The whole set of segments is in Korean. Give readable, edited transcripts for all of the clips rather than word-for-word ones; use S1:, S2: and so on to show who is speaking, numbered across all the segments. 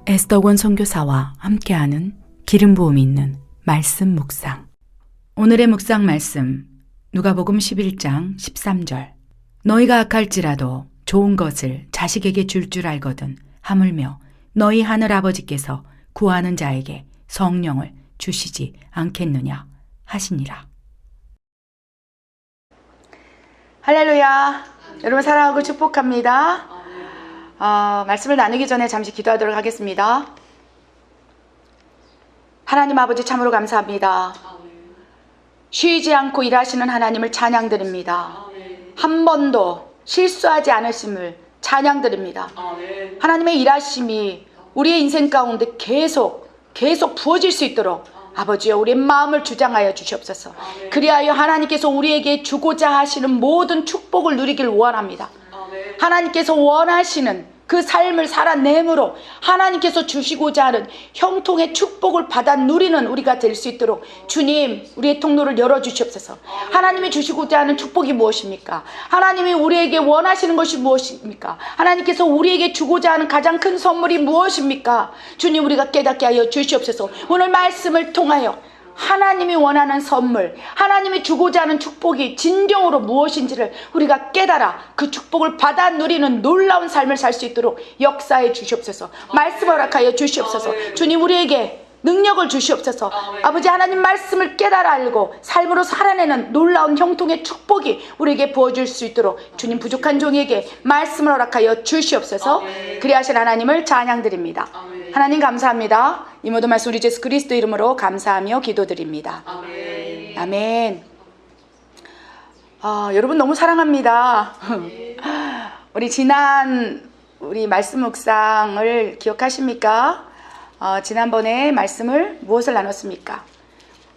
S1: 에스더권 선교사와 함께하는 기름 부음이 있는 말씀 묵상. 오늘의 묵상 말씀 누가복음 11장 13절. 너희가 악할지라도 좋은 것을 자식에게 줄 알거든 하물며 너희 하늘 아버지께서 구하는 자에게 성령을 주시지 않겠느냐 하시니라.
S2: 할렐루야. 여러분 사랑하고 축복합니다. 말씀을 나누기 전에 잠시 기도하도록 하겠습니다. 하나님 아버지 참으로 감사합니다. 쉬지 않고 일하시는 하나님을 찬양드립니다. 한 번도 실수하지 않으심을 찬양드립니다. 하나님의 일하심이 우리의 인생 가운데 계속 부어질 수 있도록 아버지여 우리의 마음을 주장하여 주시옵소서. 그리하여 하나님께서 우리에게 주고자 하시는 모든 축복을 누리길 원합니다. 하나님께서 원하시는 그 삶을 살아내므로 하나님께서 주시고자 하는 형통의 축복을 받아 누리는 우리가 될 수 있도록 주님 우리의 통로를 열어주시옵소서. 하나님이 주시고자 하는 축복이 무엇입니까? 하나님이 우리에게 원하시는 것이 무엇입니까? 하나님께서 우리에게 주고자 하는 가장 큰 선물이 무엇입니까? 주님 우리가 깨닫게 하여 주시옵소서. 오늘 말씀을 통하여 하나님이 원하는 선물, 하나님이 주고자 하는 축복이 진정으로 무엇인지를 우리가 깨달아 그 축복을 받아 누리는 놀라운 삶을 살 수 있도록 역사해 주시옵소서. 말씀 허락하여 주시옵소서. 주님 우리에게 능력을 주시옵소서. 아버지 하나님 말씀을 깨달아 알고 삶으로 살아내는 놀라운 형통의 축복이 우리에게 부어줄 수 있도록 주님 부족한 종에게 말씀을 허락하여 주시옵소서. 그리하신 하나님을 찬양드립니다. 하나님 감사합니다. 이 모든 말씀 우리 예수 그리스도 이름으로 감사하며 기도드립니다. 아멘. 여러분 너무 사랑합니다. 우리 지난 말씀 묵상을 기억하십니까? 지난번에 말씀을 무엇을 나눴습니까?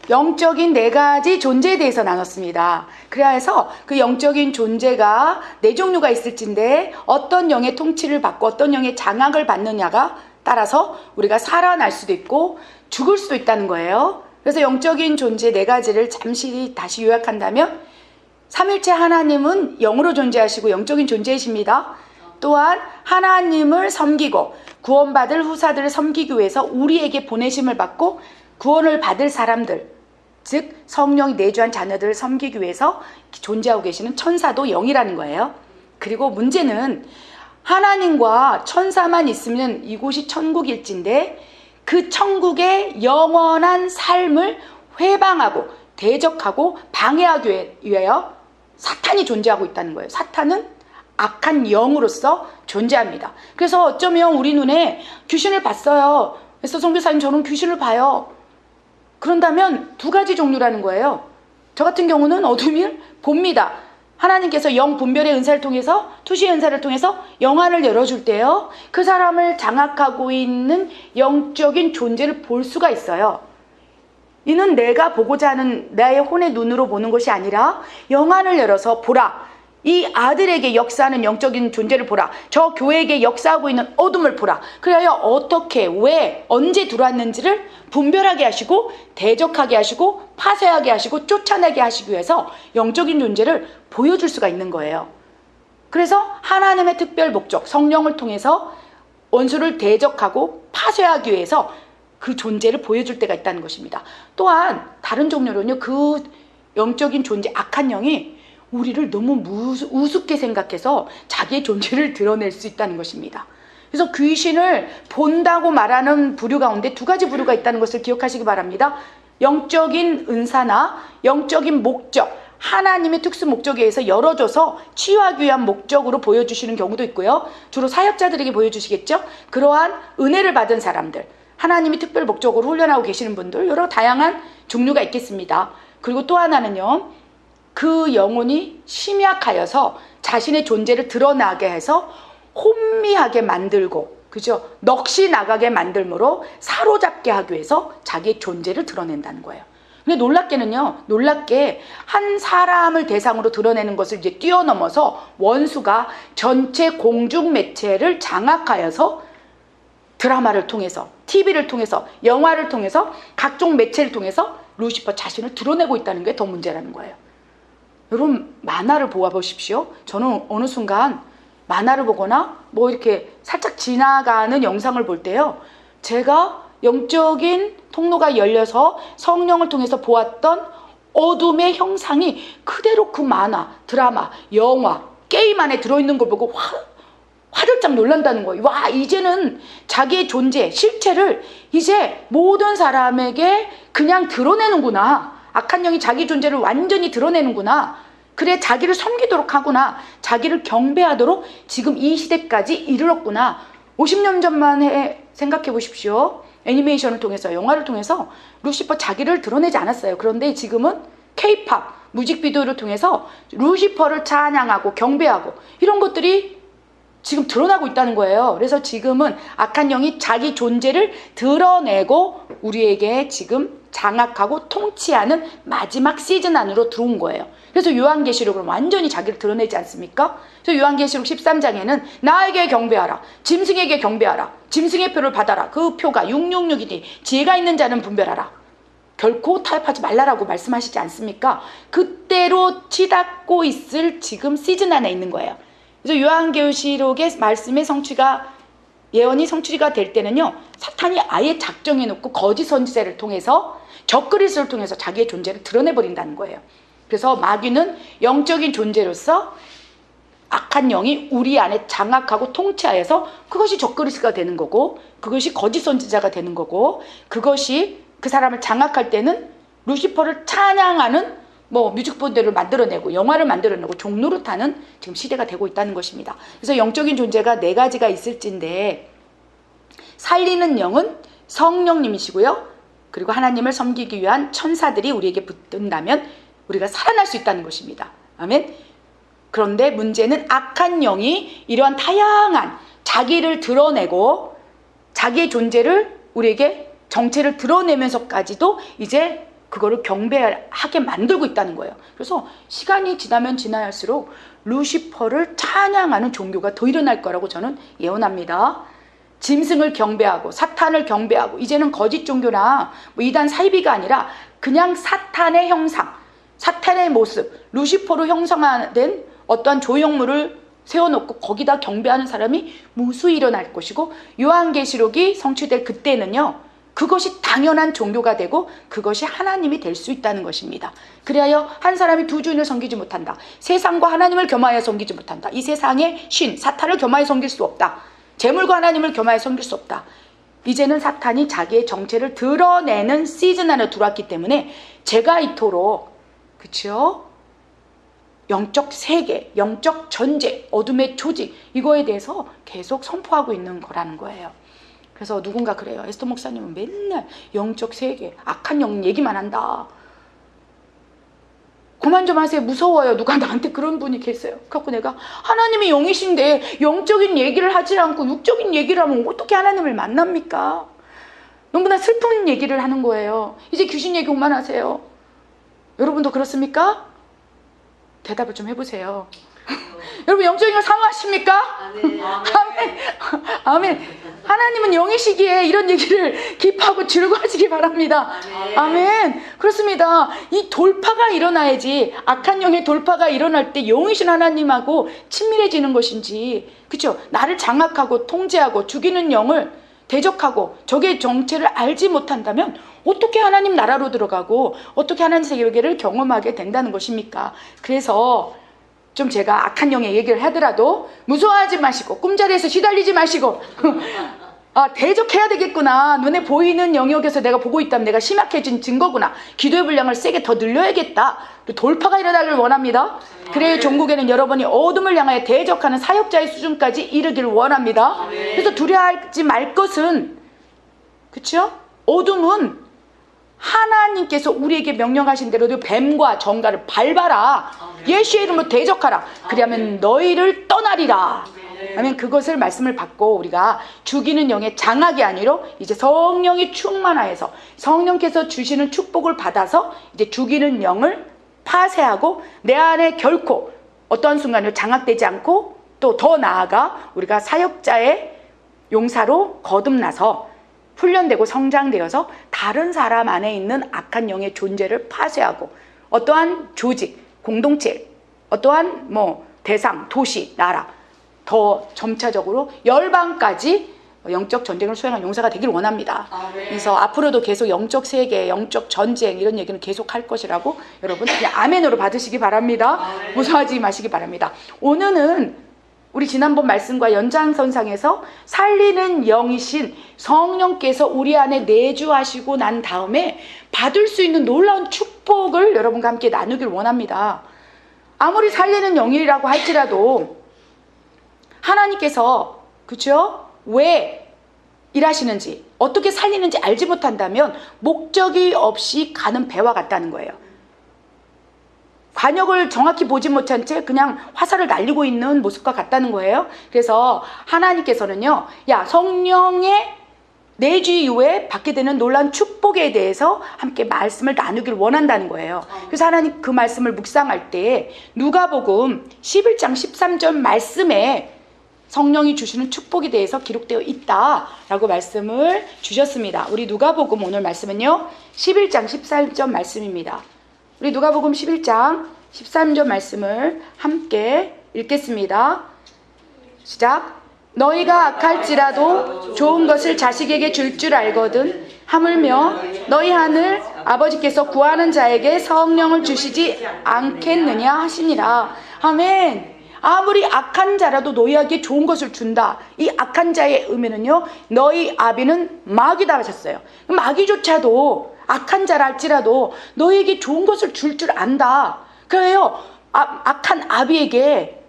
S2: 영적인 네 가지 존재에 대해서 나눴습니다. 그래서 그 영적인 존재가 네 종류가 있을진데 어떤 영의 통치를 받고 어떤 영의 장악을 받느냐가 따라서 우리가 살아날 수도 있고 죽을 수도 있다는 거예요. 그래서 영적인 존재 네 가지를 잠시 다시 요약한다면 삼일체 하나님은 영으로 존재하시고 영적인 존재이십니다. 또한 하나님을 섬기고 구원받을 후사들을 섬기기 위해서 우리에게 보내심을 받고 구원을 받을 사람들, 즉 성령이 내주한 자녀들을 섬기기 위해서 존재하고 계시는 천사도 영이라는 거예요. 그리고 문제는 하나님과 천사만 있으면 이곳이 천국일진데 그 천국의 영원한 삶을 회방하고 대적하고 방해하기 위하여 사탄이 존재하고 있다는 거예요. 사탄은 악한 영으로서 존재합니다. 그래서 어쩌면 우리 눈에 귀신을 봤어요. 그래서 선교사님 저는 귀신을 봐요. 그런다면 두 가지 종류라는 거예요. 저 같은 경우는 어둠을 봅니다. 하나님께서 영 분별의 은사를 통해서 투시의 은사를 통해서 영안을 열어줄 때요 그 사람을 장악하고 있는 영적인 존재를 볼 수가 있어요. 이는 내가 보고자 하는 나의 혼의 눈으로 보는 것이 아니라 영안을 열어서 보라. 이 아들에게 역사하는 영적인 존재를 보라. 저 교회에게 역사하고 있는 어둠을 보라. 그래야 어떻게, 왜, 언제 들어왔는지를 분별하게 하시고 대적하게 하시고 파쇄하게 하시고 쫓아내게 하시기 위해서 영적인 존재를 보여줄 수가 있는 거예요. 그래서 하나님의 특별 목적, 성령을 통해서 원수를 대적하고 파쇄하기 위해서 그 존재를 보여줄 때가 있다는 것입니다. 또한 다른 종류로는요, 그 영적인 존재, 악한 영이 우리를 너무 우습게 생각해서 자기의 존재를 드러낼 수 있다는 것입니다. 그래서 귀신을 본다고 말하는 부류 가운데 두 가지 부류가 있다는 것을 기억하시기 바랍니다. 영적인 은사나 영적인 목적, 하나님의 특수 목적에 의해서 열어줘서 치유하기 위한 목적으로 보여주시는 경우도 있고요. 주로 사역자들에게 보여주시겠죠. 그러한 은혜를 받은 사람들, 하나님이 특별 목적으로 훈련하고 계시는 분들, 여러 다양한 종류가 있겠습니다. 그리고 또 하나는요, 그 영혼이 심약하여서 자신의 존재를 드러나게 해서 혼미하게 만들고, 그죠? 넋이 나가게 만들므로 사로잡게 하기 위해서 자기의 존재를 드러낸다는 거예요. 근데 놀랍게 한 사람을 대상으로 드러내는 것을 이제 뛰어넘어서 원수가 전체 공중 매체를 장악하여서 드라마를 통해서, TV를 통해서, 영화를 통해서, 각종 매체를 통해서 루시퍼 자신을 드러내고 있다는 게 더 문제라는 거예요. 여러분 만화를 보아보십시오. 저는 어느 순간 만화를 보거나 뭐 이렇게 살짝 지나가는 영상을 볼 때요, 제가 영적인 통로가 열려서 성령을 통해서 보았던 어둠의 형상이 그대로 그 만화, 드라마, 영화, 게임 안에 들어있는 걸 보고 화들짝 놀란다는 거예요. 와, 이제는 자기의 존재, 실체를 이제 모든 사람에게 그냥 드러내는구나. 악한 영이 자기 존재를 완전히 드러내는구나. 그래, 자기를 섬기도록 하구나. 자기를 경배하도록 지금 이 시대까지 이르렀구나. 50년 전만 생각해 보십시오. 애니메이션을 통해서, 영화를 통해서 루시퍼 자기를 드러내지 않았어요. 그런데 지금은 K-팝 뮤직비디오를 통해서 루시퍼를 찬양하고 경배하고 이런 것들이 지금 드러나고 있다는 거예요. 그래서 지금은 악한 영이 자기 존재를 드러내고 우리에게 지금 장악하고 통치하는 마지막 시즌 안으로 들어온 거예요. 그래서 요한계시록은 완전히 자기를 드러내지 않습니까? 그래서 요한계시록 13장에는 나에게 경배하라, 짐승에게 경배하라, 짐승의 표를 받아라. 그 표가 666이니 지혜가 있는 자는 분별하라. 결코 타협하지 말라라고 말씀하시지 않습니까? 그때로 치닫고 있을 지금 시즌 안에 있는 거예요. 그래서 요한계시록의 말씀의 성취가, 예언이 성취가 될 때는요, 사탄이 아예 작정해 놓고 거짓 선지자를 통해서, 적그리스도를 통해서 자기의 존재를 드러내버린다는 거예요. 그래서 마귀는 영적인 존재로서 악한 영이 우리 안에 장악하고 통치하여서 그것이 적그리스도가 되는 거고, 그것이 거짓 선지자가 되는 거고, 그것이 그 사람을 장악할 때는 루시퍼를 찬양하는 뮤직비디오를 만들어내고 영화를 만들어내고 종로를 타는 지금 시대가 되고 있다는 것입니다. 그래서 영적인 존재가 4가지가 있을진데, 살리는 영은 성령님이시고요, 그리고 하나님을 섬기기 위한 천사들이 우리에게 붙든다면 우리가 살아날 수 있다는 것입니다. 아멘. 그런데 문제는 악한 영이 이러한 다양한 자기를 드러내고 자기의 존재를 우리에게 정체를 드러내면서까지도 이제 그거를 경배하게 만들고 있다는 거예요. 그래서 시간이 지나면 지날수록 루시퍼를 찬양하는 종교가 더 일어날 거라고 저는 예언합니다. 짐승을 경배하고 사탄을 경배하고, 이제는 거짓 종교나 이단 사이비가 아니라 그냥 사탄의 형상, 사탄의 모습, 루시퍼로 형성된 어떠한 조형물을 세워놓고 거기다 경배하는 사람이 무수히 일어날 것이고, 요한계시록이 성취될 그때는요, 그것이 당연한 종교가 되고 그것이 하나님이 될 수 있다는 것입니다. 그리하여 한 사람이 두 주인을 섬기지 못한다. 세상과 하나님을 겸하여 섬기지 못한다. 이 세상의 신, 사탄을 겸하여 섬길 수 없다. 재물과 하나님을 겸하여 섬길 수 없다. 이제는 사탄이 자기의 정체를 드러내는 시즌 안에 들어왔기 때문에 제가 이토록, 그렇죠? 영적 세계, 영적 전제, 어둠의 조직, 이거에 대해서 계속 선포하고 있는 거라는 거예요. 그래서 누군가 그래요. 에스더 목사님은 맨날 영적 세계, 악한 영 얘기만 한다. 그만 좀 하세요. 무서워요. 누가 나한테 그런 분이 계세요. 그래서 내가 하나님이 영이신데 영적인 얘기를 하지 않고 육적인 얘기를 하면 어떻게 하나님을 만납니까? 너무나 슬픈 얘기를 하는 거예요. 이제 귀신 얘기 그만하세요. 여러분도 그렇습니까? 대답을 좀 해보세요. 여러분 영적인 걸 사모하십니까? 아멘. 아멘. 아멘. 하나님은 영이시기에 이런 얘기를 기뻐하고 즐거워하시기 바랍니다. 아멘. 그렇습니다. 이 돌파가 일어나야지, 악한 영의 돌파가 일어날 때 영이신 하나님하고 친밀해지는 것인지, 그렇죠? 나를 장악하고 통제하고 죽이는 영을 대적하고 적의 정체를 알지 못한다면 어떻게 하나님 나라로 들어가고 어떻게 하나님 세계를 경험하게 된다는 것입니까? 그래서 좀 제가 악한 영의 얘기를 하더라도 무서워하지 마시고 꿈자리에서 시달리지 마시고 대적해야 되겠구나. 눈에 보이는 영역에서 내가 보고 있다면 내가 심각해진 증거구나. 기도의 분량을 세게 더 늘려야겠다. 돌파가 일어나길 원합니다. 그래야 종국에는 여러분이 어둠을 향하여 대적하는 사역자의 수준까지 이르기를 원합니다. 그래서 두려워하지 말 것은, 그렇죠? 어둠은 하나님께서 우리에게 명령하신 대로 뱀과 정갈을 밟아라. 예수의 이름으로 대적하라. 그리하면 너희를 떠나리라. 아멘. 그것을 말씀을 받고 우리가 죽이는 영의 장악이 아니라 이제 성령이 충만하여서 성령께서 주시는 축복을 받아서 이제 죽이는 영을 파쇄하고 내 안에 결코 어떠한 순간에 장악되지 않고, 또 더 나아가 우리가 사역자의 용사로 거듭나서 훈련되고 성장되어서 다른 사람 안에 있는 악한 영의 존재를 파쇄하고 어떠한 조직, 공동체, 어떠한 대상, 도시, 나라, 더 점차적으로 열방까지 영적 전쟁을 수행한 용사가 되길 원합니다. 그래서 앞으로도 계속 영적 세계, 영적 전쟁 이런 얘기는 계속 할 것이라고 여러분 그냥 아멘으로 받으시기 바랍니다. 무서워하지 마시기 바랍니다. 오늘은 우리 지난번 말씀과 연장선상에서 살리는 영이신 성령께서 우리 안에 내주하시고 난 다음에 받을 수 있는 놀라운 축복을 여러분과 함께 나누길 원합니다. 아무리 살리는 영이라고 할지라도 하나님께서 그렇죠? 왜 일하시는지 어떻게 살리는지 알지 못한다면 목적이 없이 가는 배와 같다는 거예요. 관역을 정확히 보지 못한 채 그냥 화살을 날리고 있는 모습과 같다는 거예요. 그래서 하나님께서는요, 야, 성령의 내주 이후에 받게 되는 놀라운 축복에 대해서 함께 말씀을 나누길 원한다는 거예요. 그래서 하나님 그 말씀을 묵상할 때 누가복음 11장 13절 말씀에 성령이 주시는 축복에 대해서 기록되어 있다라고 말씀을 주셨습니다. 우리 누가복음 오늘 말씀은요, 11장 13절 말씀입니다. 우리 누가복음 11장 13절 말씀을 함께 읽겠습니다. 시작. 너희가 악할지라도 좋은 것을 자식에게 줄 줄 알거든 하물며 너희 하늘 아버지께서 구하는 자에게 성령을 주시지 않겠느냐 하시니라. 아멘. 아무리 악한 자라도 너희에게 좋은 것을 준다. 이 악한 자의 의미는요, 너희 아비는 마귀다 하셨어요. 마귀조차도 악한 자라 할지라도 너희에게 좋은 것을 줄 줄 안다. 그래요. 악한 아비에게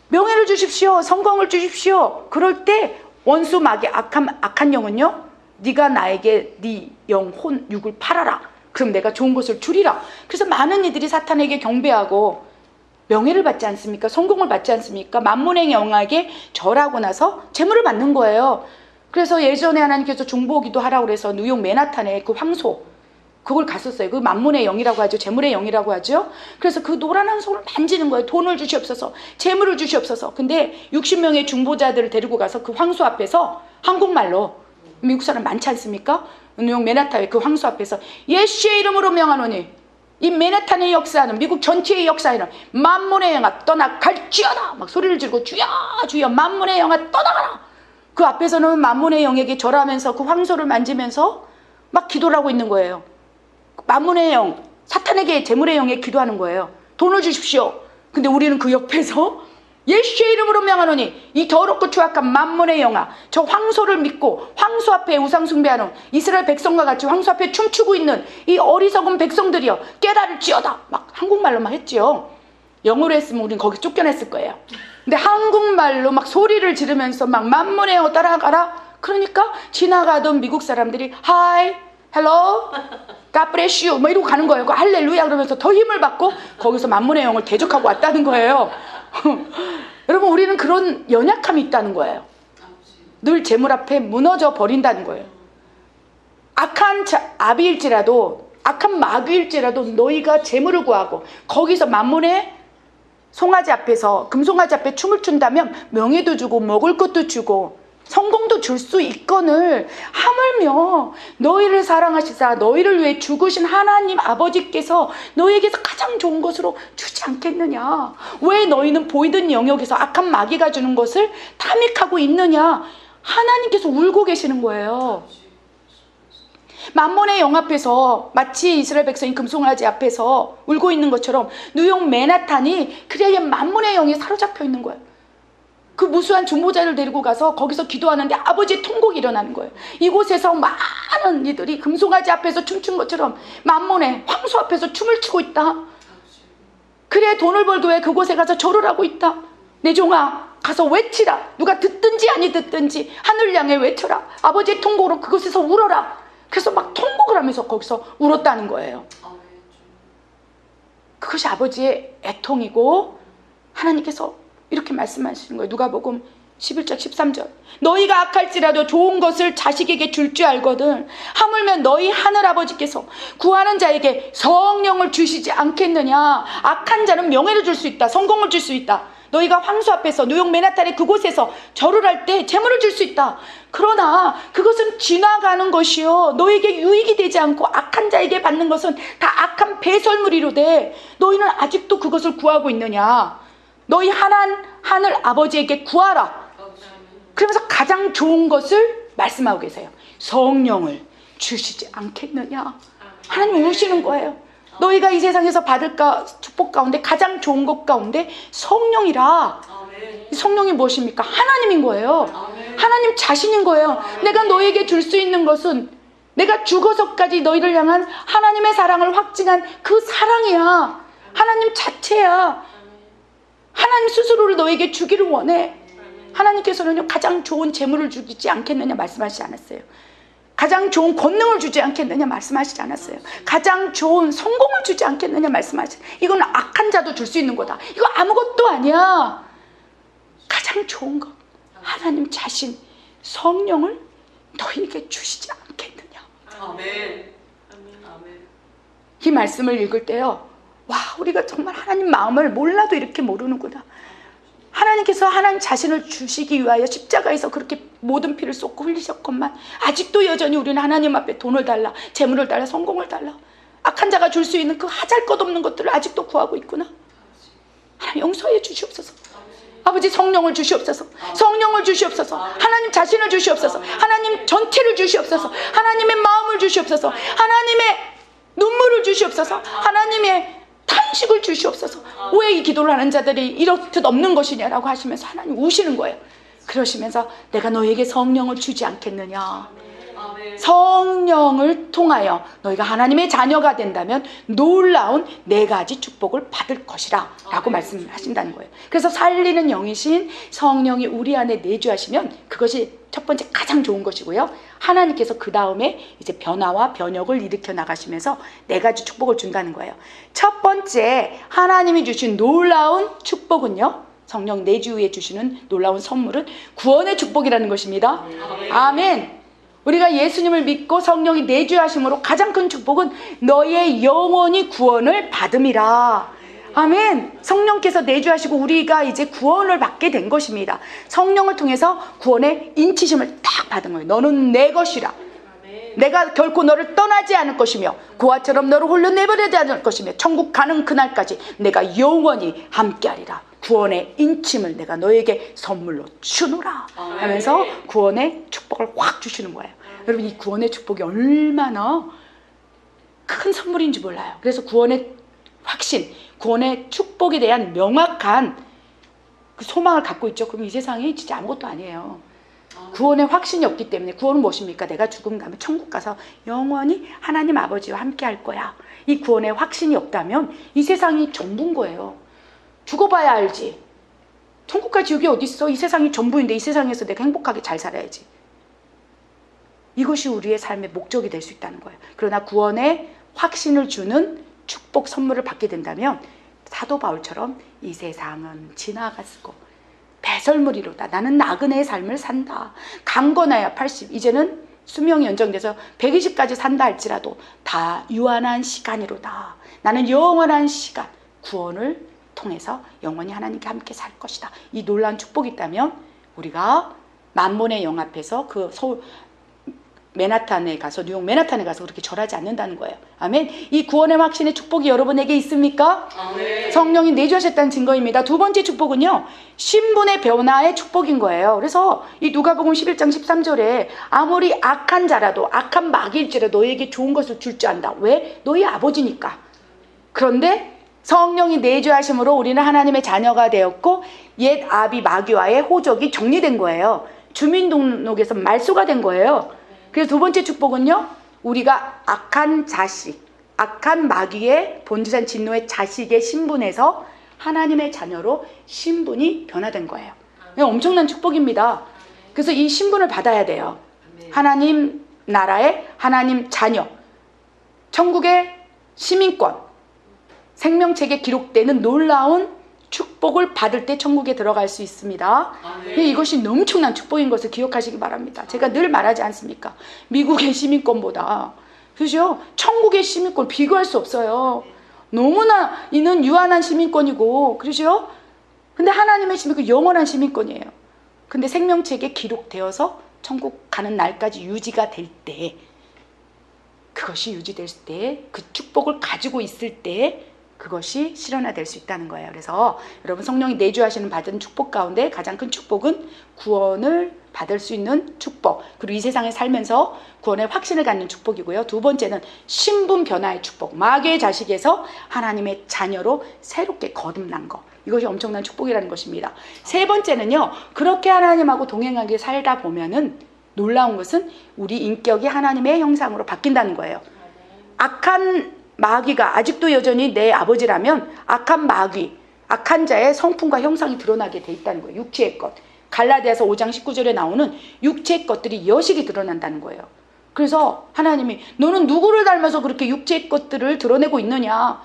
S2: 명예를 주십시오. 성공을 주십시오. 그럴 때 원수 마귀 악한 영은요, 네가 나에게 네 영혼 육을 팔아라. 그럼 내가 좋은 것을 주리라. 그래서 많은 이들이 사탄에게 경배하고 명예를 받지 않습니까? 성공을 받지 않습니까? 만문의 영에게 절하고 나서 재물을 받는 거예요. 그래서 예전에 하나님께서 중보기도 하라고 그래서 뉴욕 맨하탄에 그 황소 그걸 갔었어요. 그 만문의 영이라고 하죠. 재물의 영이라고 하죠. 그래서 그 노란 손을 만지는 거예요. 돈을 주시옵소서, 재물을 주시옵소서. 근데 60명의 중보자들을 데리고 가서 그 황소 앞에서 한국말로, 미국 사람 많지 않습니까? 뉴욕 맨하탄의 그 황소 앞에서 예수의 이름으로 명하노니 이 맨하탄의 역사는 미국 전체의 역사에는 만문의 영아 떠나 갈지어다 막 소리를 지르고 주여 주여 만문의 영아 떠나가라. 그 앞에서는 만문의 영에게 절하면서 그 황소를 만지면서 막 기도를 하고 있는 거예요. 만문의 영, 사탄에게 재물의 영에 기도하는 거예요. 돈을 주십시오. 근데 우리는 그 옆에서 예수의 이름으로 명하노니 이 더럽고 추악한 만문의 영아, 저 황소를 믿고 황소 앞에 우상 숭배하는 이스라엘 백성과 같이 황소 앞에 춤추고 있는 이 어리석은 백성들이여 깨달을지어다. 막 한국말로만 했지요. 영어로 했으면 우린 거기 쫓겨냈을 거예요. 근데 한국말로 막 소리를 지르면서 막 만문의 영어 따라가라. 그러니까 지나가던 미국 사람들이 Hi, Hello, God bless you 뭐 이러고 가는 거예요. 그 할렐루야 그러면서 더 힘을 받고 거기서 만문의 영을 대적하고 왔다는 거예요. 여러분, 우리는 그런 연약함이 있다는 거예요. 늘 재물 앞에 무너져 버린다는 거예요. 악한 아비일지라도, 악한 마귀일지라도 너희가 재물을 구하고 거기서 만문의 송아지 앞에서, 금송아지 앞에 춤을 춘다면 명예도 주고 먹을 것도 주고 성공도 줄 수 있거늘 하물며 너희를 사랑하시사 너희를 위해 죽으신 하나님 아버지께서 너희에게서 가장 좋은 것으로 주지 않겠느냐. 왜 너희는 보이던 영역에서 악한 마귀가 주는 것을 탐닉하고 있느냐. 하나님께서 울고 계시는 거예요. 만문의 영 앞에서 마치 이스라엘 백성이 금송아지 앞에서 울고 있는 것처럼 뉴욕 맨하탄이 그래야 만문의 영에 사로잡혀 있는 거예요. 그 무수한 중보자를 데리고 가서 거기서 기도하는데 아버지의 통곡이 일어나는 거예요. 이곳에서 많은 이들이 금송아지 앞에서 춤춘 것처럼 만문의 황소 앞에서 춤을 추고 있다. 그래 돈을 벌기 위해 그곳에 가서 절을 하고 있다. 내 종아 가서 외치라. 누가 듣든지 아니 듣든지 하늘 향해 외쳐라. 아버지의 통곡으로 그곳에서 울어라. 그래서 막 통곡을 하면서 거기서 울었다는 거예요. 그것이 아버지의 애통이고 하나님께서 이렇게 말씀하시는 거예요. 누가복음 11장 13절. 너희가 악할지라도 좋은 것을 자식에게 줄 줄 알거든 하물며 너희 하늘아버지께서 구하는 자에게 성령을 주시지 않겠느냐. 악한 자는 명예를 줄 수 있다. 성공을 줄 수 있다. 너희가 황소 앞에서 뉴욕 맨하탄의 그곳에서 절을 할 때 재물을 줄 수 있다. 그러나 그것은 지나가는 것이요 너에게 유익이 되지 않고 악한 자에게 받는 것은 다 악한 배설물이로되 너희는 아직도 그것을 구하고 있느냐. 너희 하늘 아버지에게 구하라. 그러면서 가장 좋은 것을 말씀하고 계세요. 성령을 주시지 않겠느냐. 하나님 우시는 거예요. 너희가 이 세상에서 받을 축복 가운데 가장 좋은 것 가운데 성령이라. 성령이 무엇입니까? 하나님인 거예요. 하나님 자신인 거예요. 내가 너에게 줄 수 있는 것은 내가 죽어서까지 너희를 향한 하나님의 사랑을 확증한 그 사랑이야. 하나님 자체야. 하나님 스스로를 너에게 주기를 원해. 하나님께서는요, 가장 좋은 재물을 주지 않겠느냐 말씀하시지 않았어요. 가장 좋은 권능을 주지 않겠느냐 말씀하시지 않았어요. 가장 좋은 성공을 주지 않겠느냐 말씀하시지. 이건 악한 자도 줄 수 있는 거다. 이거 아무것도 아니야. 가장 좋은 거, 하나님 자신, 성령을 너희에게 주시지 않겠느냐.
S3: 아멘.
S2: 이 말씀을 읽을 때요, 와, 우리가 정말 하나님 마음을 몰라도 이렇게 모르는구나. 하나님께서 하나님 자신을 주시기 위하여 십자가에서 그렇게 모든 피를 쏟고 흘리셨건만 아직도 여전히 우리는 하나님 앞에 돈을 달라, 재물을 달라, 성공을 달라, 악한 자가 줄 수 있는 그 하잘것없는 것들을 아직도 구하고 있구나. 하나님 용서해 주시옵소서. 아버지, 성령을 주시옵소서. 성령을 주시옵소서. 하나님 자신을 주시옵소서. 하나님 전체를 주시옵소서. 하나님의 마음을 주시옵소서. 하나님의 눈물을 주시옵소서. 하나님의 탄식을 주시옵소서. 왜 이 기도를 하는 자들이 이렇듯 없는 것이냐라고 하시면서 하나님 우시는 거예요. 그러시면서 내가 너에게 성령을 주지 않겠느냐. 성령을 통하여 너희가 하나님의 자녀가 된다면 놀라운 4가지 축복을 받을 것이라 라고 말씀하신다는 거예요. 그래서 살리는 영이신 성령이 우리 안에 내주하시면 그것이 첫 번째 가장 좋은 것이고요. 하나님께서 그 다음에 이제 변화와 변혁을 일으켜 나가시면서 4가지 축복을 준다는 거예요. 첫 번째, 하나님이 주신 놀라운 축복은요, 성령 내주에 주시는 놀라운 선물은 구원의 축복이라는 것입니다. 아멘. 우리가 예수님을 믿고 성령이 내주하심으로 가장 큰 축복은 너의 영혼이 구원을 받음이라. 아멘. 성령께서 내주하시고 우리가 이제 구원을 받게 된 것입니다. 성령을 통해서 구원의 인치심을 딱 받은 거예요. 너는 내 것이라. 내가 결코 너를 떠나지 않을 것이며 고아처럼 너를 홀로 내버리지 않을 것이며 천국 가는 그날까지 내가 영원히 함께하리라. 구원의 인침을 내가 너에게 선물로 주노라 하면서 구원의 축복을 확 주시는 거예요. 여러분, 이 구원의 축복이 얼마나 큰 선물인지 몰라요. 그래서 구원의 확신, 구원의 축복에 대한 명확한 그 소망을 갖고 있죠. 그럼 이 세상이 진짜 아무것도 아니에요. 구원의 확신이 없기 때문에. 구원은 무엇입니까? 내가 죽은 다음에 천국 가서 영원히 하나님 아버지와 함께 할 거야. 이 구원의 확신이 없다면 이 세상이 전부인 거예요. 죽어봐야 알지. 천국과 지옥이 어디 있어? 이 세상이 전부인데 이 세상에서 내가 행복하게 잘 살아야지. 이것이 우리의 삶의 목적이 될 수 있다는 거예요. 그러나 구원의 확신을 주는 축복 선물을 받게 된다면 사도 바울처럼 이 세상은 지나갔고 배설물이로다. 나는 나그네의 삶을 산다. 강건하여 80, 이제는 수명이 연장돼서 120까지 산다 할지라도 다 유한한 시간이로다. 나는 영원한 시간, 구원을 통해서 영원히 하나님께 함께 살 것이다. 이 놀라운 축복이 있다면 우리가 만몬의 영 앞에서 그 서울 맨하탄에 가서, 뉴욕 맨하탄에 가서 그렇게 절하지 않는다는 거예요. 아멘. 이 구원의 확신의 축복이 여러분에게 있습니까? 아멘. 성령이 내주하셨다는 증거입니다. 두 번째 축복은요, 신분의 변화의 축복인 거예요. 그래서 이 누가복음 11장 13절에 아무리 악한 자라도, 악한 마귀일지라도 너에게 좋은 것을 줄 줄 안다. 왜? 너희 아버지니까. 그런데 성령이 내주하심으로 우리는 하나님의 자녀가 되었고 옛 아비 마귀와의 호적이 정리된 거예요. 주민등록에서 말소가 된 거예요. 그래서 두 번째 축복은요, 우리가 악한 자식, 악한 마귀의 본주산 진노의 자식의 신분에서 하나님의 자녀로 신분이 변화된 거예요. 엄청난 축복입니다. 그래서 이 신분을 받아야 돼요. 하나님 나라의 하나님 자녀, 천국의 시민권, 생명책에 기록되는 놀라운 축복을 받을 때 천국에 들어갈 수 있습니다. 이것이 엄청난 축복인 것을 기억하시기 바랍니다. 제가 늘 말하지 않습니까? 미국의 시민권보다, 그죠? 천국의 시민권 비교할 수 없어요. 너무나 이는 유한한 시민권이고, 그죠? 근데 하나님의 시민권 영원한 시민권이에요. 근데 생명책에 기록되어서 천국 가는 날까지 유지가 될 때, 그것이 유지될 때, 그 축복을 가지고 있을 때 그것이 실현화될 수 있다는 거예요. 그래서 여러분 성령이 내주하시는 받은 축복 가운데 가장 큰 축복은 구원을 받을 수 있는 축복, 그리고 이 세상에 살면서 구원의 확신을 갖는 축복이고요. 두 번째는 신분 변화의 축복, 마귀의 자식에서 하나님의 자녀로 새롭게 거듭난 것, 이것이 엄청난 축복이라는 것입니다. 세 번째는요, 그렇게 하나님하고 동행하게 살다 보면은 놀라운 것은 우리 인격이 하나님의 형상으로 바뀐다는 거예요. 악한 마귀가 아직도 여전히 내 아버지라면 악한 마귀, 악한 자의 성품과 형상이 드러나게 돼 있다는 거예요. 육체의 것. 갈라디아서 5장 19절에 나오는 육체의 것들이 여실히 드러난다는 거예요. 그래서 하나님이 너는 누구를 닮아서 그렇게 육체의 것들을 드러내고 있느냐.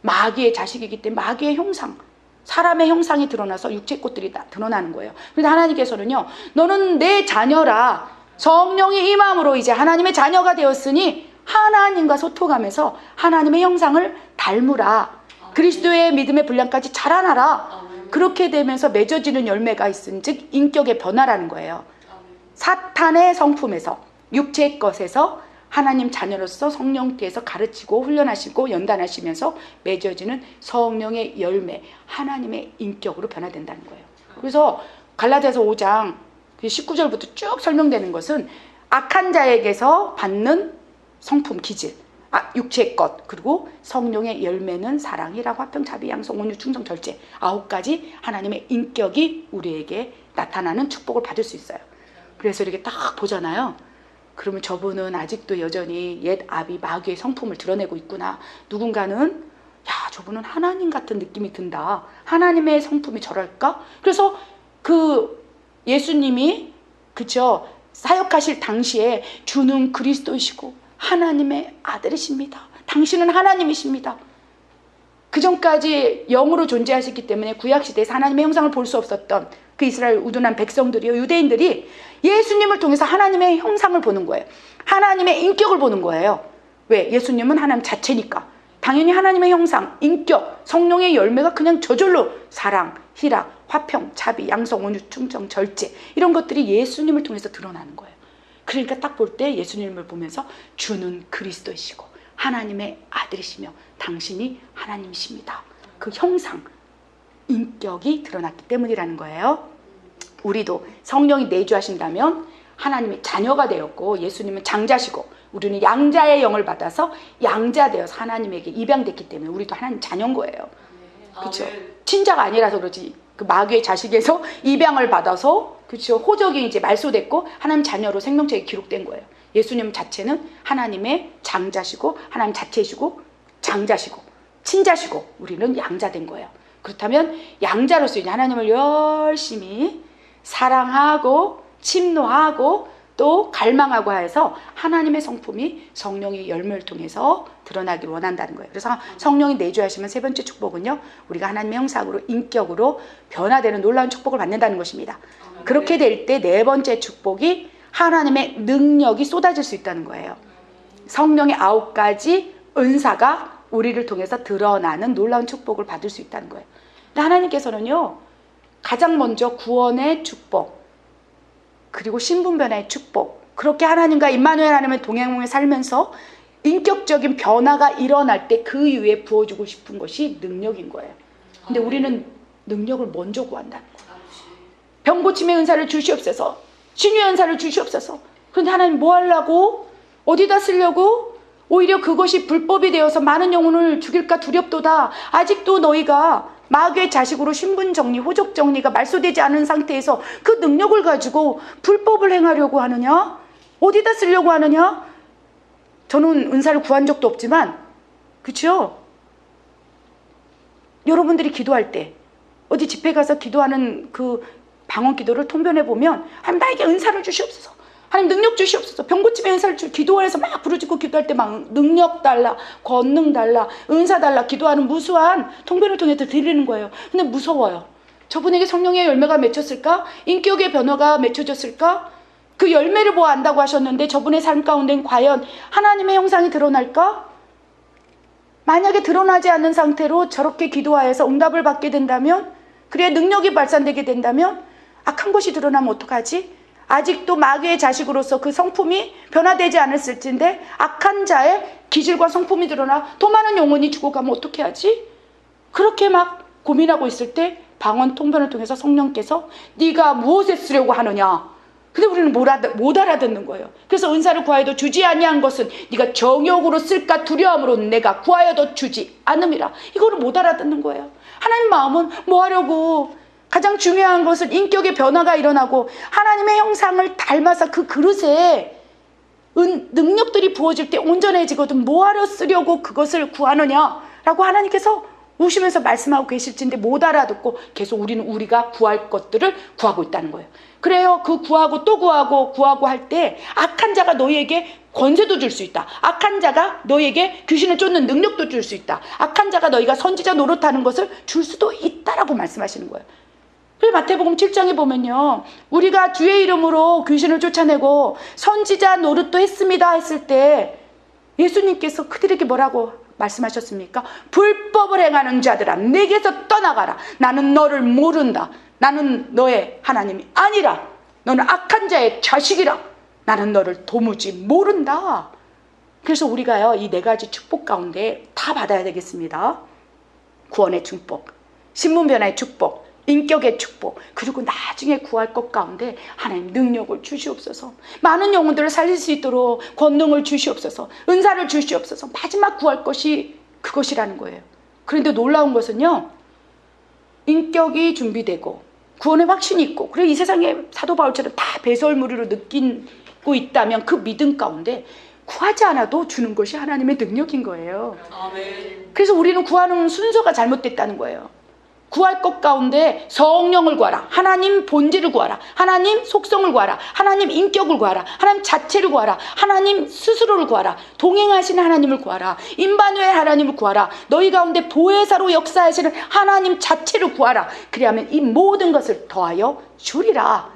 S2: 마귀의 자식이기 때문에 마귀의 형상, 사람의 형상이 드러나서 육체의 것들이 다 드러나는 거예요. 그런데 하나님께서는요, 너는 내 자녀라. 성령이 임함으로 이제 하나님의 자녀가 되었으니 하나님과 소통하면서 하나님의 형상을 닮으라. 그리스도의 믿음의 분량까지 자라나라. 그렇게 되면서 맺어지는 열매가 있은즉 인격의 변화라는 거예요. 사탄의 성품에서, 육체의 것에서 하나님 자녀로서 성령께서 가르치고 훈련하시고 연단하시면서 맺어지는 성령의 열매, 하나님의 인격으로 변화된다는 거예요. 그래서 갈라디아서 5장 19절부터 쭉 설명되는 것은 악한 자에게서 받는 성품, 기질, 육체의 것, 그리고 성령의 열매는 사랑이라고 화평, 자비, 양성, 온유, 충성, 절제, 9가지 하나님의 인격이 우리에게 나타나는 축복을 받을 수 있어요. 그래서 이렇게 딱 보잖아요. 그러면 저분은 아직도 여전히 옛 아비 마귀의 성품을 드러내고 있구나. 누군가는 야, 저분은 하나님 같은 느낌이 든다. 하나님의 성품이 저럴까? 그래서 그 예수님이 그쵸, 사역하실 당시에 주는 그리스도이시고 하나님의 아들이십니다. 당신은 하나님이십니다. 그 전까지 영으로 존재하셨기 때문에 구약시대에서 하나님의 형상을 볼 수 없었던 그 이스라엘 우둔한 백성들이요, 유대인들이 예수님을 통해서 하나님의 형상을 보는 거예요. 하나님의 인격을 보는 거예요. 왜? 예수님은 하나님 자체니까. 당연히 하나님의 형상, 인격, 성령의 열매가 그냥 저절로 사랑, 희락, 화평, 자비, 양성, 온유, 충성, 절제, 이런 것들이 예수님을 통해서 드러나는 거예요. 그러니까 딱 볼 때 예수님을 보면서 주는 그리스도이시고 하나님의 아들이시며 당신이 하나님이십니다. 그 형상, 인격이 드러났기 때문이라는 거예요. 우리도 성령이 내주하신다면 하나님의 자녀가 되었고 예수님은 장자시고 우리는 양자의 영을 받아서 양자 되어서 하나님에게 입양됐기 때문에 우리도 하나님 자녀인 거예요. 그렇죠? 친자가 아니라서 그러지. 그 마귀의 자식에서 입양을 받아서 그렇죠, 호적이 이제 말소됐고 하나님 자녀로 생명책에 기록된 거예요. 예수님 자체는 하나님의 장자시고 하나님 자체시고 장자시고 친자시고 우리는 양자된 거예요. 그렇다면 양자로서 이제 하나님을 열심히 사랑하고 침노하고 또 갈망하고 해서 하나님의 성품이 성령의 열매를 통해서 드러나기를 원한다는 거예요. 그래서 성령이 내주하시면 세 번째 축복은요, 우리가 하나님의 형상으로 인격으로 변화되는 놀라운 축복을 받는다는 것입니다. 그렇게 될 때 네 번째 축복이 하나님의 능력이 쏟아질 수 있다는 거예요. 성령의 9가지 은사가 우리를 통해서 드러나는 놀라운 축복을 받을 수 있다는 거예요. 근데 하나님께서는요, 가장 먼저 구원의 축복, 그리고 신분변화의 축복, 그렇게 하나님과 임마누엘 하나님의 동행을 살면서 인격적인 변화가 일어날 때 그 이후에 부어주고 싶은 것이 능력인 거예요. 근데 우리는 능력을 먼저 구한다는 거예요. 병 고침의 은사를 주시옵소서, 신유의 은사를 주시옵소서. 그런데 하나님 뭐 하려고? 어디다 쓰려고? 오히려 그것이 불법이 되어서 많은 영혼을 죽일까 두렵도다. 아직도 너희가 마귀의 자식으로 신분정리, 호적정리가 말소되지 않은 상태에서 그 능력을 가지고 불법을 행하려고 하느냐? 어디다 쓰려고 하느냐? 저는 은사를 구한 적도 없지만, 그렇죠? 여러분들이 기도할 때 어디 집회 가서 기도하는 그 방언 기도를 통변해 보면 하나님 나에게 은사를 주시옵소서, 하나님 능력 주시옵소서, 병 고침의 은사를 기도원에서 막 부르짖고 기도할 때 막 능력 달라, 권능 달라, 은사 달라 기도하는 무수한 통변을 통해서 드리는 거예요. 근데 무서워요. 저분에게 성령의 열매가 맺혔을까? 인격의 변화가 맺혀졌을까? 그 열매를 보아 안다고 하셨는데 저분의 삶 가운데는 과연 하나님의 형상이 드러날까? 만약에 드러나지 않는 상태로 저렇게 기도하여서 응답을 받게 된다면, 그래야 능력이 발산되게 된다면 악한 것이 드러나면 어떡하지? 아직도 마귀의 자식으로서 그 성품이 변화되지 않았을 텐데 악한 자의 기질과 성품이 드러나 더 많은 영혼이 죽어가면 어떻게 하지? 그렇게 막 고민하고 있을 때 방언 통변을 통해서 성령께서 네가 무엇에 쓰려고 하느냐. 근데 우리는 못 알아듣는 거예요. 그래서 은사를 구하여도 주지 아니한 것은 네가 정욕으로 쓸까 두려움으로 내가 구하여도 주지 않음이라. 이거를 못 알아듣는 거예요. 하나님 마음은 뭐 하려고, 가장 중요한 것은 인격의 변화가 일어나고 하나님의 형상을 닮아서 그 그릇에 능력들이 부어질 때 온전해지거든. 뭐하러 쓰려고 그것을 구하느냐라고 하나님께서 오시면서 말씀하고 계실진데 못 알아듣고 계속 우리는 우리가 구할 것들을 구하고 있다는 거예요. 그래요. 그 구하고 또 구하고 할 때 악한 자가 너희에게 권세도 줄 수 있다. 악한 자가 너희에게 귀신을 쫓는 능력도 줄 수 있다. 악한 자가 너희가 선지자 노릇하는 것을 줄 수도 있다라고 말씀하시는 거예요. 그래서 마태복음 7장에 보면요, 우리가 주의 이름으로 귀신을 쫓아내고 선지자 노릇도 했습니다 했을 때 예수님께서 그들에게 뭐라고 말씀하셨습니까? 불법을 행하는 자들아, 내게서 떠나가라. 나는 너를 모른다. 나는 너의 하나님이 아니라. 너는 악한 자의 자식이라. 나는 너를 도무지 모른다. 그래서 우리가요, 이 네 가지 축복 가운데 다 받아야 되겠습니다. 구원의 축복, 신분변화의 축복, 인격의 축복, 그리고 나중에 구할 것 가운데 하나님 능력을 주시옵소서. 많은 영혼들을 살릴 수 있도록 권능을 주시옵소서. 은사를 주시옵소서. 마지막 구할 것이 그것이라는 거예요. 그런데 놀라운 것은요, 인격이 준비되고 구원의 확신이 있고, 그리고 이 세상에 사도 바울처럼 다 배설물으로 느끼고 있다면 그 믿음 가운데 구하지 않아도 주는 것이 하나님의 능력인 거예요.
S3: 아멘.
S2: 그래서 우리는 구하는 순서가 잘못됐다는 거예요. 구할 것 가운데 성령을 구하라. 하나님 본질을 구하라. 하나님 속성을 구하라. 하나님 인격을 구하라. 하나님 자체를 구하라. 하나님 스스로를 구하라. 동행하시는 하나님을 구하라. 임마누엘 하나님을 구하라. 너희 가운데 보혜사로 역사하시는 하나님 자체를 구하라. 그리하면 이 모든 것을 더하여 주리라.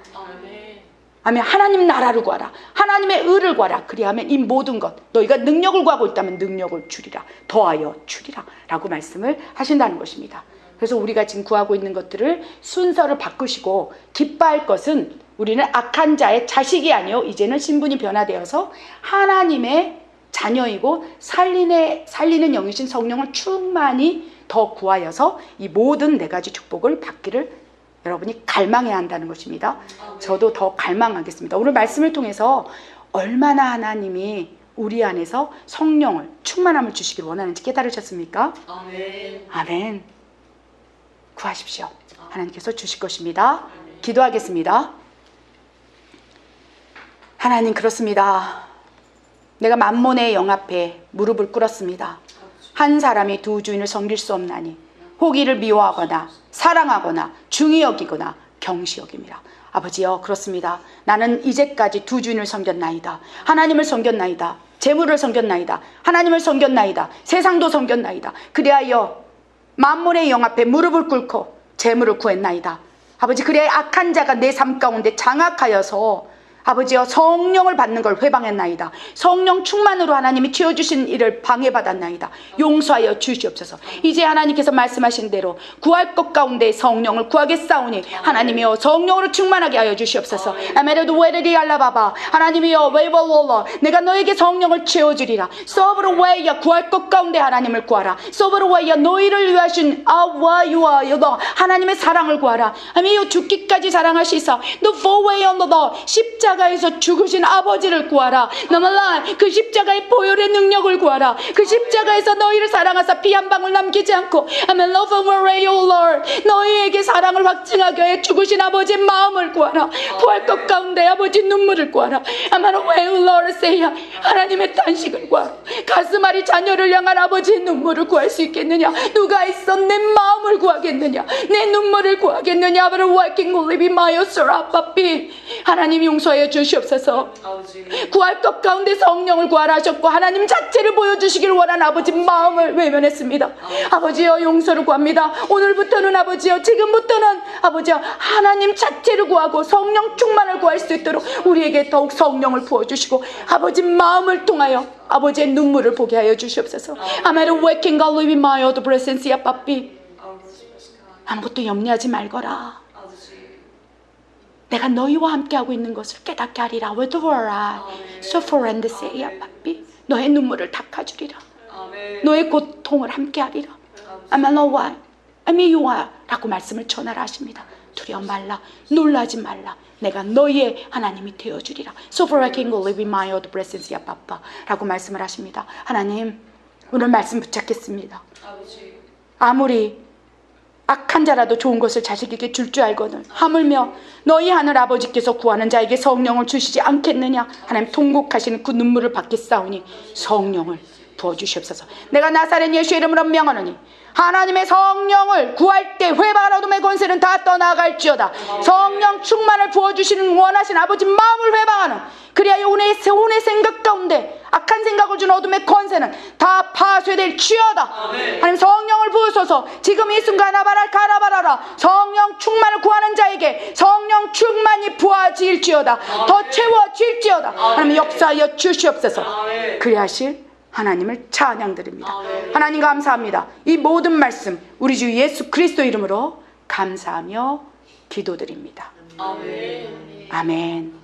S2: 아멘. 하나님 나라를 구하라. 하나님의 의를 구하라. 그리하면 이 모든 것, 너희가 능력을 구하고 있다면 능력을 주리라. 더하여 주리라. 라고 말씀을 하신다는 것입니다. 그래서 우리가 지금 구하고 있는 것들을 순서를 바꾸시고, 기뻐할 것은 우리는 악한 자의 자식이 아니요 이제는 신분이 변화되어서 하나님의 자녀이고 살리는 영이신 성령을 충만히 더 구하여서 이 모든 네 가지 축복을 받기를 여러분이 갈망해야 한다는 것입니다. 저도 더 갈망하겠습니다. 오늘 말씀을 통해서 얼마나 하나님이 우리 안에서 성령을 충만함을 주시길 원하는지 깨달으셨습니까?
S3: 아멘.
S2: 아멘. 구하십시오. 하나님께서 주실 것입니다. 기도하겠습니다. 하나님, 그렇습니다. 내가 만몬의 영 앞에 무릎을 꿇었습니다. 한 사람이 두 주인을 섬길 수 없나니 호기를 미워하거나 사랑하거나 중히 여기거나 경시 여김이라. 아버지여, 그렇습니다. 나는 이제까지 두 주인을 섬겼나이다. 하나님을 섬겼나이다. 재물을 섬겼나이다. 하나님을 섬겼나이다. 세상도 섬겼나이다. 그리하여 만몬의 영 앞에 무릎을 꿇고 재물을 구했나이다. 아버지, 그래 악한 자가 내 삶 가운데 장악하여서 아버지여 성령을 받는 걸 회방했나이다. 성령 충만으로 하나님이 채워주신 일을 방해받았나이다. 용서하여 주시옵소서. 이제 하나님께서 말씀하신 대로 구할 것 가운데 성령을 구하겠사오니 하나님이여 성령으로 충만하게 하여 주시옵소서. 아메르도 웨르리 알라바바. 하나님이여 웨이벌롤러, 내가 너에게 성령을 채워주리라. 서브로웨이야, 구할 것 가운데 하나님을 구하라. 서브로웨이야, 너희를 위하신 아와유아 여더 하나님의 사랑을 구하라. 아미요, 죽기까지 사랑하시사 The full way on the 십자가에서 죽으신 아버지를 구하라. 나말라, 그 십자가의 보혈의 능력을 구하라. 그 십자가에서 너희를 사랑하사 피 한 방울 남기지 않고 아멘 love and pray, O Lord, 너희에게 사랑을 확증하게 해 죽으신 아버지의 마음을 구하라. 구할 것 가운데 아버지 눈물을 구하라. 아멘 way, O Lord, say 하나님의 탄식을 구하라. 가슴앓이 자녀를 향한 아버지의 눈물을 구할 수 있겠느냐? 누가 있어 내 마음을 구하겠느냐? 내 눈물을 구하겠느냐? But working will be my papi. 하나님 용서해 주시옵소서. 구할 것 가운데 성령을 구하라 하셨고 하나님 자체를 보여주시길 원하는 아버지 마음을 외면했습니다. 아버지여, 용서를 구합니다. 오늘부터는 아버지여, 지금부터는 아버지여, 하나님 자체를 구하고 성령 충만을 구할 수 있도록 우리에게 더욱 성령을 부어주시고 아버지 마음을 통하여 아버지의 눈물을 보게 하여 주시옵소서. 아멘. working God live in my own presence, papi. 아무것도 염려하지 말거라. 내가 너희와 함께하고 있는 것을 깨닫게 하리라. Whatever I suffer and say, papi, 너의 눈물을 닦아주리라. 너의 고통을 함께하리라. I'm Lord, I'm you are 라고 말씀을 전하라 하십니다. 두려워 말라, 놀라지 말라. 내가 너희의 하나님이 되어주리라. So for I can live in my own presence, papa 라고 말씀을 하십니다. 하나님, 오늘 말씀 붙잡겠습니다. 아무리 악한 자라도 좋은 것을 자식에게 줄 줄 알거든 하물며 너희 하늘 아버지께서 구하는 자에게 성령을 주시지 않겠느냐. 하나님, 통곡하시는 그 눈물을 받겠사오니 성령을 부어주시옵소서. 내가 나사렛 예수의 이름으로 명하노니 하나님의 성령을 구할 때 회방한 어둠의 권세는 다 떠나갈지어다. 성령 충만을 부어주시는 원하신 아버지 마음을 회방하는, 그리하여 오늘 생각 가운데 악한 생각을 준 어둠의 권세는 다 파쇄될지어다. 하나님, 성령을 부으소서. 지금 이 순간 가라바라라. 성령 충만을 구하는 자에게 성령 충만이 부어질지어다. 더 채워질지어다. 하나님, 역사하여 주시옵소서. 그리하실 하나님을 찬양드립니다. 하나님 감사합니다. 이 모든 말씀 우리 주 예수 그리스도 이름으로 감사하며 기도드립니다. 아멘.